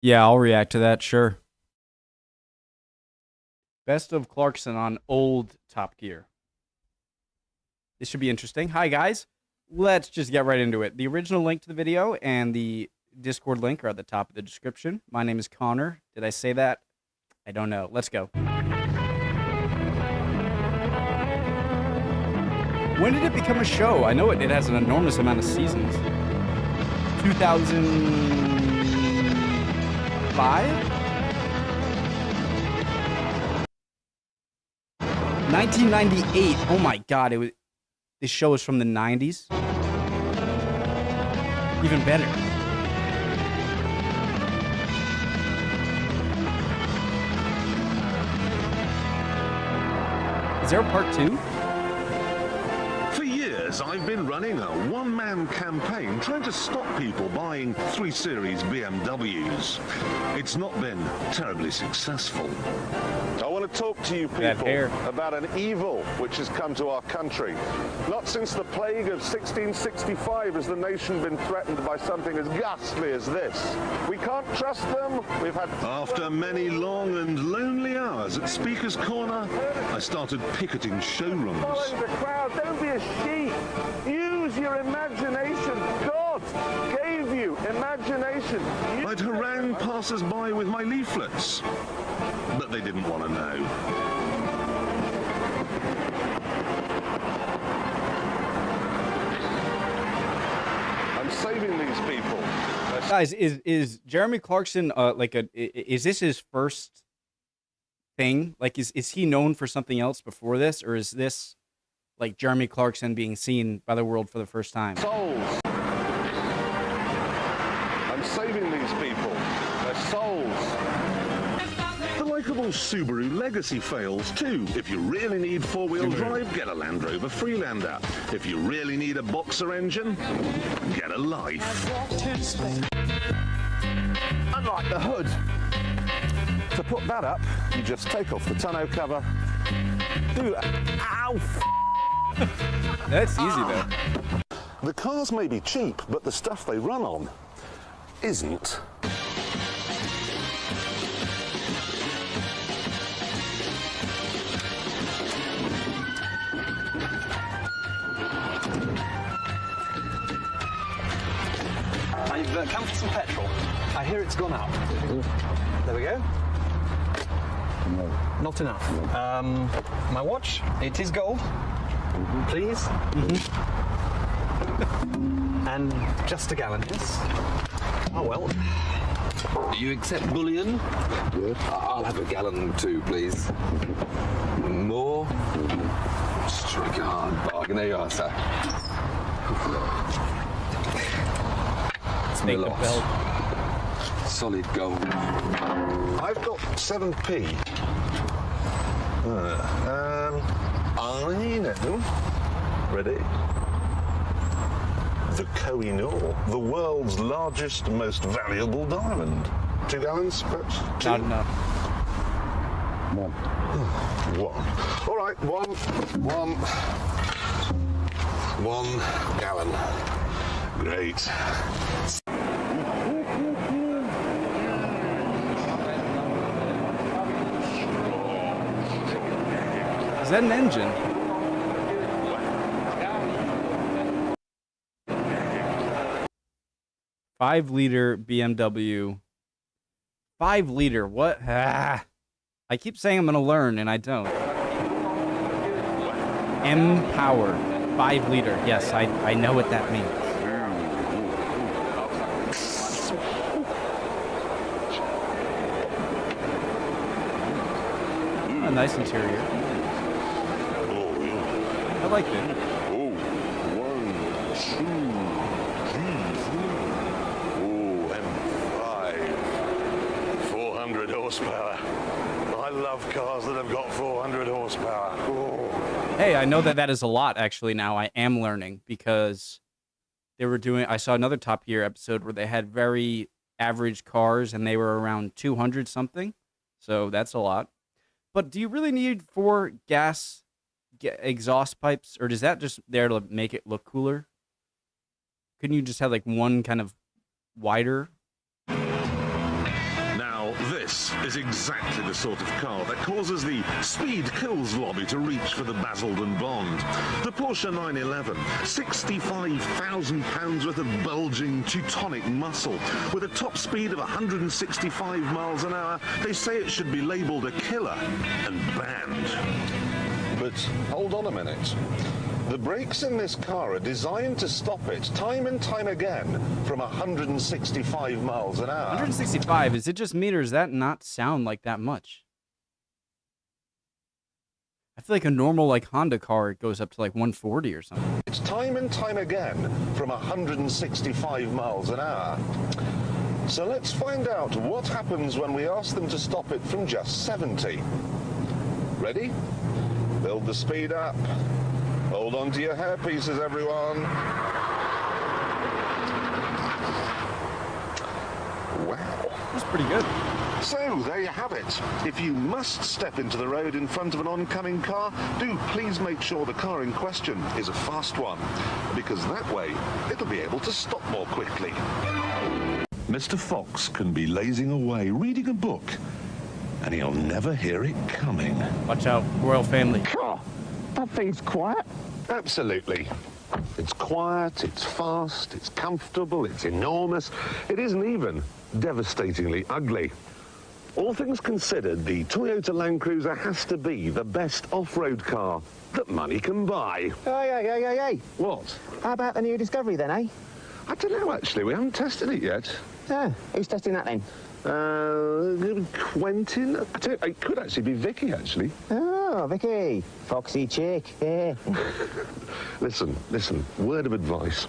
Yeah, I'll react to that, sure. Best of Clarkson on old Top Gear. This should be interesting. Hi, guys. Let's just get right into it. The original link to the video and the Discord link are at the top of the description. My name is Connor. Did I say that? I don't know. Let's go. When did it become a show? I know it has an enormous amount of seasons. 2005? 1998. Oh my god, this show is from the 90s. Even better. Is there a part 2? For years, I've been running a one-man campaign trying to stop people buying 3 Series BMWs. It's not been terribly successful. I want to talk to you people about an evil which has come to our country. Not since the plague of 1665 has the nation been threatened by something as ghastly as this. We can't trust them. We've had... After many long and lonely hours at Speaker's Corner, I started picketing showrooms. Follow the crowd. Don't be a sheep. Use your imagination. God gave you imagination. I'd harangue passers-by with my leaflets, but they didn't want to know. I'm saving these people. Guys, is Jeremy Clarkson is this his first thing? Like, is he known for something else before this, or is this like Jeremy Clarkson being seen by the world for the first time? Souls. I'm saving these people. Their souls. The likeable Subaru Legacy fails too. If you really need four-wheel drive, get a Land Rover Freelander. If you really need a boxer engine, get a Life. Unlike the hood. To put that up, you just take off the tonneau cover. Ow! That's easy though. The cars may be cheap, but the stuff they run on isn't. I've come for some petrol. I hear it's gone up. There we go. No. Not enough. My watch, it is gold. Please. And just a gallon, yes. Oh well. Do you accept bullion? Yes. I'll have a gallon too, please. More? Strike a hard bargain. There you are, sir. Make the belt. Solid gold. I've got 7p. I know. Ready? The Koh-i-Noor, the world's largest, most valuable diamond. 2 gallons, perhaps? Not enough. One. One. All right, one gallon. Great. Is that an engine? Five-liter BMW. 5-liter. What? Ah. I keep saying I'm gonna learn, and I don't. M Power. 5-liter. Yes, I know what that means. A nice interior. I like it. Oh, 1, 2, 3, 4. M5. 400 horsepower. I love cars that have got 400 horsepower. Oh. Hey, I know that is a lot, actually, now. I am learning, because they were doing... I saw another Top Gear episode where they had very average cars, and they were around 200 something. So that's a lot. But do you really need 4 gas exhaust pipes, or is that just there to make it look cooler? Couldn't you just have like one kind of wider? is exactly the sort of car that causes the speed kills lobby to reach for the Basildon Bond. The Porsche 911, £65,000 worth of bulging Teutonic muscle, with a top speed of 165 miles an hour. They say it should be labelled a killer and banned. But hold on a minute. The brakes in this car are designed to stop it time and time again from 165 miles an hour. 165, is it just me, or does that not sound like that much? I feel like a normal like Honda car goes up to like 140 or something. It's time and time again from 165 miles an hour. So let's find out what happens when we ask them to stop it from just 70. Ready? Build the speed up. Hold on to your hairpieces, everyone. Wow. That's pretty good. So, there you have it. If you must step into the road in front of an oncoming car, do please make sure the car in question is a fast one, because that way it'll be able to stop more quickly. Mr. Fox can be lazing away reading a book, and he'll never hear it coming. Watch out, royal family. Oh, that thing's quiet. Absolutely. It's quiet, it's fast, it's comfortable, it's enormous. It isn't even devastatingly ugly. All things considered, the Toyota Land Cruiser has to be the best off-road car that money can buy. Hey. What? How about the new Discovery then, eh? I don't know, actually. We haven't tested it yet. Yeah, who's testing that then? Quentin? It could actually be Vicky, actually. Oh, Vicky. Foxy chick, yeah. Listen, word of advice.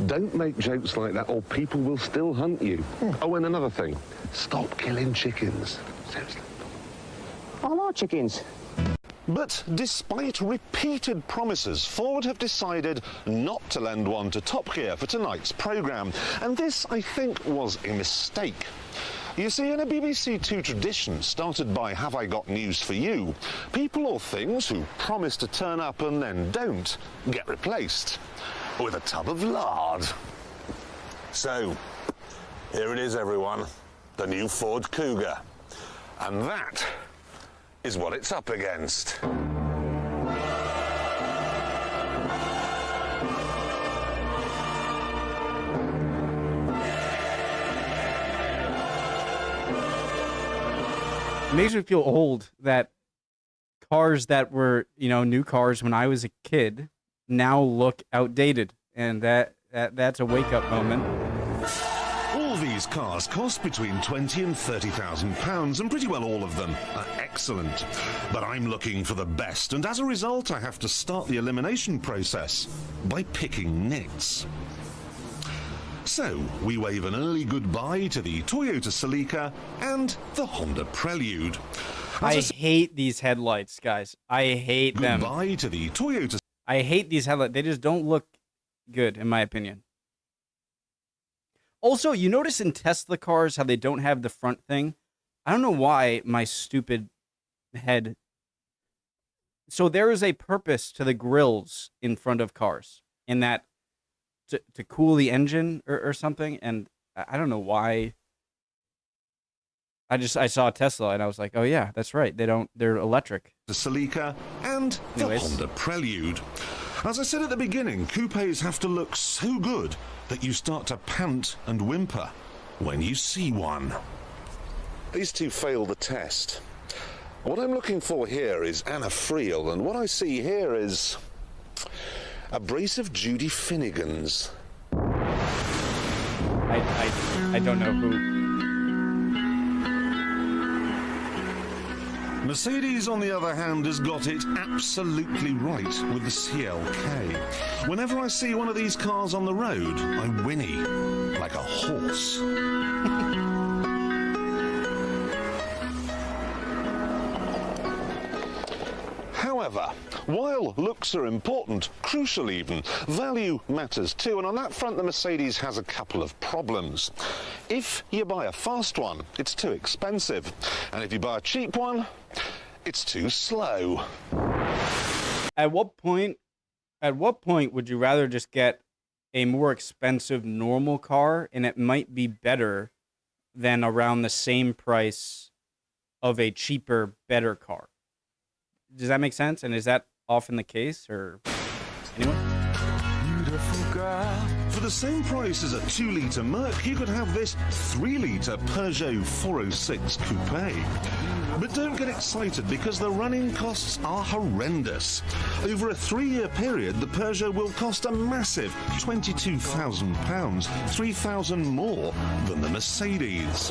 Don't make jokes like that or people will still hunt you. Yeah. Oh, and another thing. Stop killing chickens. Seriously. I like chickens. But despite repeated promises, Ford have decided not to lend one to Top Gear for tonight's programme. And this, I think, was a mistake. You see, in a BBC Two tradition started by Have I Got News For You, people or things who promise to turn up and then don't get replaced with a tub of lard. So, here it is, everyone, the new Ford Cougar. And that is what it's up against. It makes me feel old that cars that were, new cars when I was a kid now look outdated, and that's a wake-up moment. All these cars cost between £20,000 and £30,000, and pretty well all of them are excellent. But I'm looking for the best, and as a result, I have to start the elimination process by picking nits. So, we wave an early goodbye to the Toyota Celica and the Honda Prelude. I hate these headlights, guys. I hate them. Goodbye to the Toyota. I hate these headlights. They just don't look good, in my opinion. Also, you notice in Tesla cars how they don't have the front thing? I don't know why my stupid head... So there is a purpose to the grills in front of cars, in that to cool the engine or something, and I don't know why. I saw a Tesla and I was like, oh yeah, that's right. They're electric. The Celica and the Honda Prelude. As I said at the beginning, coupes have to look so good that you start to pant and whimper when you see one. These two failed the test. What I'm looking for here is Anna Friel, and what I see here is a brace of Judy Finnegans. I don't know who. Mercedes, on the other hand, has got it absolutely right with the CLK. Whenever I see one of these cars on the road, I whinny like a horse. However, while looks are important, crucial even, value matters too, and on that front the Mercedes has a couple of problems. If you buy a fast one, it's too expensive, and if you buy a cheap one, it's too slow. At what point would you rather just get a more expensive normal car and it might be better than around the same price of a cheaper, better car. Does that make sense? And is that often the case, or anyone? Beautiful girl. For the same price as a 2-litre Merc, you could have this 3-litre Peugeot 406 Coupe. But don't get excited, because the running costs are horrendous. Over a 3-year period, the Peugeot will cost a massive £22,000, £3,000 more than the Mercedes.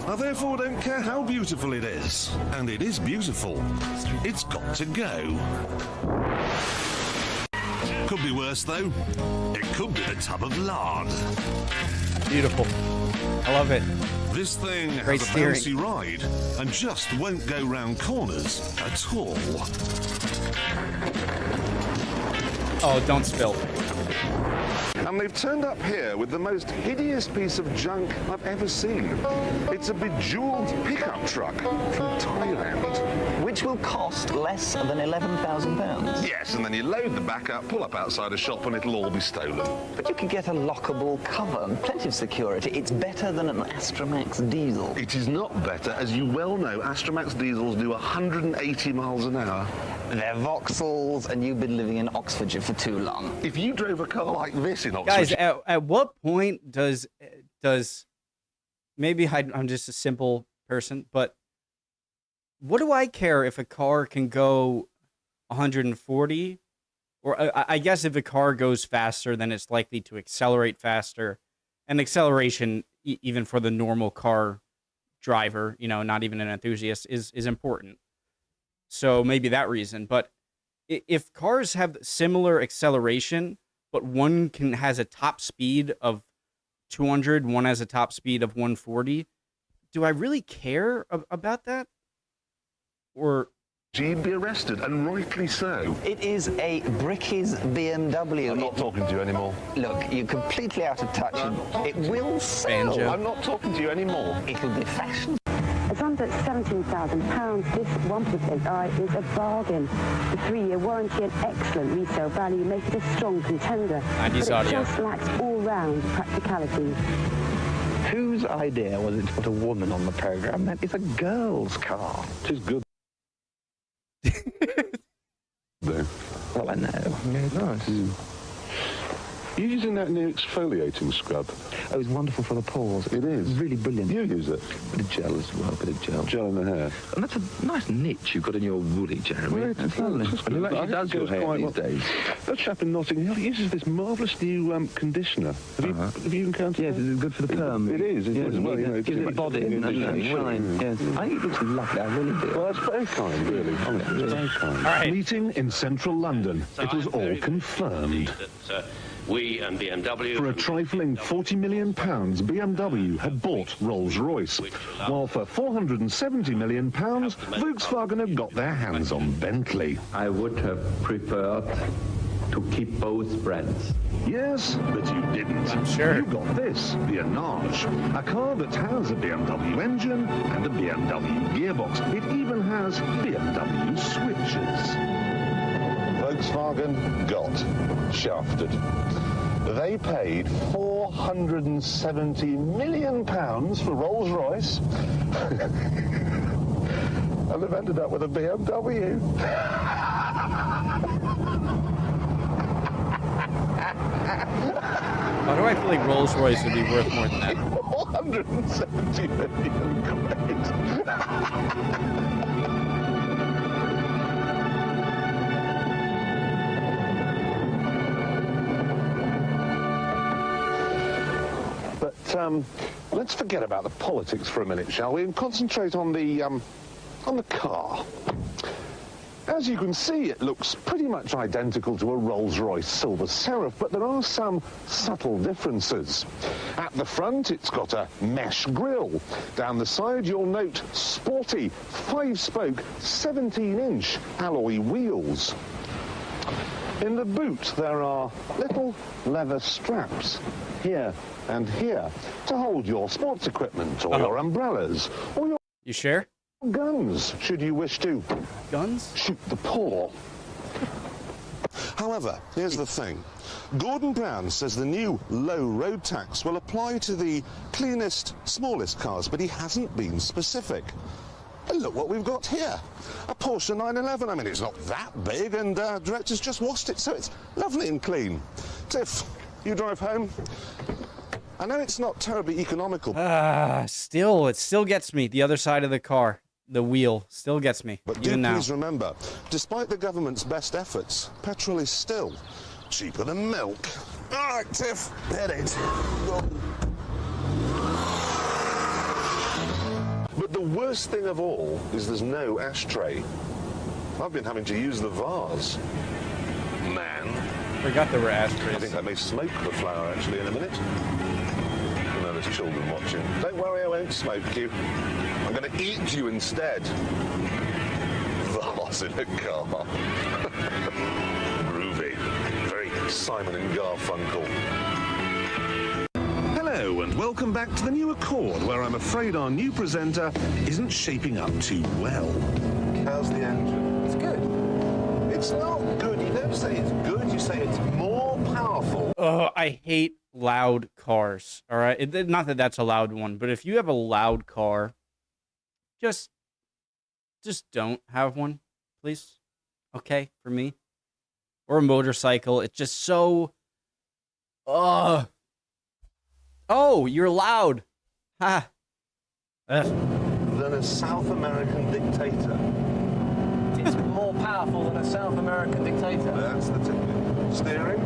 I therefore don't care how beautiful it is, and it is beautiful. It's got to go. Could be worse, though. It could be the tub of lard. Beautiful. I love it. This thing Great has a steering. bouncy ride and just won't go round corners at all. Oh, don't spill. And they've turned up here with the most hideous piece of junk I've ever seen. It's a bejeweled pickup truck from Thailand. Which will cost less than £11,000. Yes, and then you load the back up, pull up outside a shop, and it'll all be stolen. But you can get a lockable cover and plenty of security. It's better than an Astromax diesel. It is not better. As you well know, Astromax diesels do 180 miles an hour. They're Vauxhalls, and you've been living in Oxfordshire for too long. If you drove a car like this in Guys, Oxford... at what point does maybe I'm just a simple person, but what do I care if a car can go 140? Or I guess if a car goes faster, then it's likely to accelerate faster. And acceleration, even for the normal car driver, you know, not even an enthusiast, is important. So maybe that reason. But if cars have similar acceleration, but one has a top speed of 200, one has a top speed of 140, do I really care about that? Or You'd be arrested, and rightly so. It is a Bricky's BMW. I'm not talking to you anymore. Look, you're completely out of touch. It will sell. Banjo. I'm not talking to you anymore. It'll be fashion. It's under £17,000. This 1% is a bargain. The 3-year warranty and excellent resale value make it a strong contender. And but it audio. just lacks all-round practicality. Whose idea was it to put a woman on the programme? That is a girl's car. It is good. Well, I know. Yeah, it's nice. You're using that new exfoliating scrub. Oh, it's wonderful for the pores. It is. Really brilliant. You use it. Bit of gel as well, bit of gel. Gel in the hair. And that's a nice niche you've got in your woolly, Jeremy. Well, That's lovely. And who actually does your hair these days? That chap in Notting Hill uses this marvellous new conditioner. Have you encountered Yes, that? it's good for the perm. It is. Yes, Well, you know, it gives it body and shine. Yes. I think it looks lovely, I really do. Well, that's very kind, really. Honestly, it's very kind. all right. Meeting in central London. It was all confirmed. We and BMW... For a trifling £40 million, BMW had bought Rolls-Royce, while for £470 million, Volkswagen had got their hands on Bentley. I would have preferred to keep both brands. Yes, but you didn't. I'm sure. You got this, the Enage, a car that has a BMW engine and a BMW gearbox. It even has BMW switches. Volkswagen got shafted. They paid £470 million for Rolls-Royce, and they've ended up with a BMW. Why do I feel like Rolls-Royce would be worth more than that? 470 million quid. But let's forget about the politics for a minute, shall we, and concentrate on the car. As you can see, it looks pretty much identical to a Rolls-Royce Silver Seraph, but there are some subtle differences. At the front, it's got a mesh grille. Down the side, you'll note sporty, 5-spoke, 17-inch alloy wheels. In the boot, there are little leather straps here and here to hold your sports equipment or your umbrellas or your You share? guns, should you wish to Guns? shoot the poor. However, here's the thing. Gordon Brown says the new low road tax will apply to the cleanest, smallest cars, but he hasn't been specific. And look what we've got here. A Porsche 911. I mean, it's not that big, and director's just washed it, so it's lovely and clean. Tiff, you drive home. I know it's not terribly economical. It still gets me. The other side of the car, the wheel, still gets me. But do please remember, despite the government's best efforts, petrol is still cheaper than milk. All right, Tiff, hit it. But the worst thing of all is there's no ashtray. I've been having to use the vase. Man. Forgot there were ashtrays. I think I may smoke the flower, actually, in a minute. I know there's children watching. Don't worry, I won't smoke you. I'm going to eat you instead. Vase in a car. Groovy. Very Simon and Garfunkel. Hello and welcome back to the new Accord, where I'm afraid our new presenter isn't shaping up too well. How's the engine? It's good. It's not good. You don't say it's good, you say it's more powerful. Oh, I hate loud cars, all right? Not that that's a loud one, but if you have a loud car, just don't have one, please. Okay, for me. Or a motorcycle. It's just so... Oh, you're loud. Ha. Than a South American dictator. It's more powerful than a South American dictator. That's the ticket. Steering.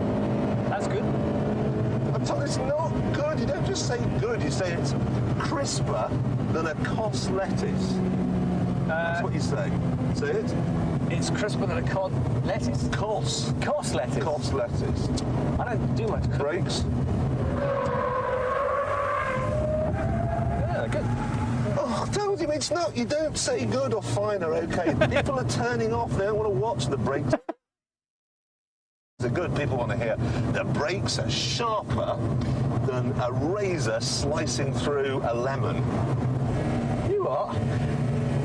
That's good. I'm telling you, it's not good. You don't just say good. You say it's crisper than a Cos lettuce. That's what you say. Say it. It's crisper than a cod lettuce. Cos. Cos lettuce. Cos lettuce. I don't do much cooking. Brakes. Yeah, good. Oh, I told you, it's not. You don't say good or fine or okay. People are turning off. They don't want to watch the brakes. The good people want to hear the brakes are sharper than a razor slicing through a lemon. You are?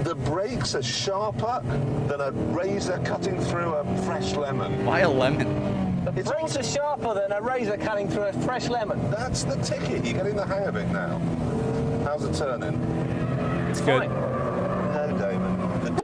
The brakes are sharper than a razor cutting through a fresh lemon. Why a lemon? The brakes are sharper than a razor cutting through a fresh lemon. That's the ticket. You're getting the hang of it now. How's the turning? It's good. No, Damon. The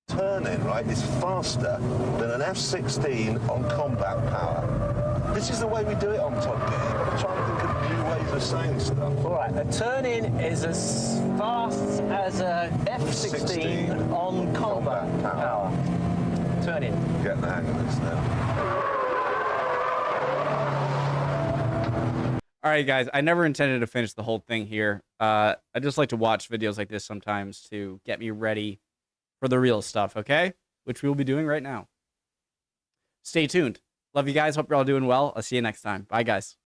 turn-in, right, is faster than an F-16 on combat power. This is the way we do it on Top Gear. You've got to try and think of new ways of saying stuff. All right, a turn-in is as fast as a F-16 on combat power. Turn-in. Getting the hang of this now. All right, guys, I never intended to finish the whole thing here. I just like to watch videos like this sometimes to get me ready for the real stuff, okay? Which we will be doing right now. Stay tuned. Love you guys. Hope you're all doing well. I'll see you next time. Bye, guys.